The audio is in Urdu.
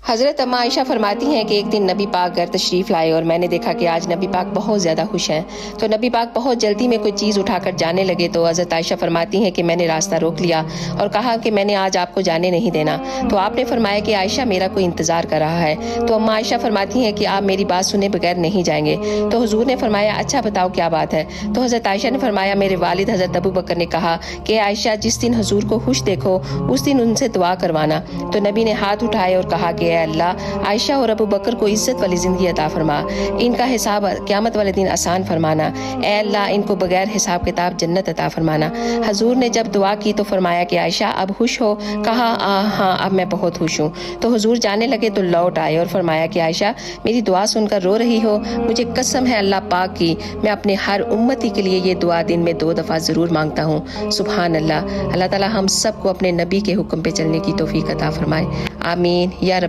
حضرت اما عائشہ فرماتی ہیں کہ ایک دن نبی پاک گھر تشریف لائے اور میں نے دیکھا کہ آج نبی پاک بہت زیادہ خوش ہیں، تو نبی پاک بہت جلدی میں کوئی چیز اٹھا کر جانے لگے تو حضرت عائشہ فرماتی ہیں کہ میں نے راستہ روک لیا اور کہا کہ میں نے آج آپ کو جانے نہیں دینا، تو آپ نے فرمایا کہ عائشہ میرا کوئی انتظار کر رہا ہے، تو اما عائشہ فرماتی ہیں کہ آپ میری بات سنے بغیر نہیں جائیں گے، تو حضور نے فرمایا اچھا بتاؤ کیا بات ہے، تو حضرت عائشہ نے فرمایا میرے والد حضرت ابو بکر نے کہا کہ عائشہ جس دن حضور کو خوش دیکھو اس دن ان سے دعا کروانا، تو نبی نے ہاتھ اٹھائے اور کہا کہ اے اللہ عائشہ اور ابو بکر کو عزت والی زندگی عطا فرما، ان کا حساب قیامت والے دن آسان فرمانا، اے اللہ ان کو بغیر حساب کتاب جنت عطا فرمانا۔ حضور نے جب دعا کی تو فرمایا کہ عائشہ اب خوش ہو؟ کہا ہاں اب میں بہت خوش ہوں، تو حضور جانے لگے تو لوٹ آئے اور فرمایا کہ عائشہ میری دعا سن کر رو رہی ہو؟ مجھے قسم ہے اللہ پاک کی میں اپنے ہر امتی کے لیے یہ دعا دن میں 2 دفعہ ضرور مانگتا ہوں۔ سبحان اللہ۔ اللہ تعالی ہم سب کو اپنے نبی کے حکم پہ چلنے کی توفیق عطا فرمائے، آمین یا رب۔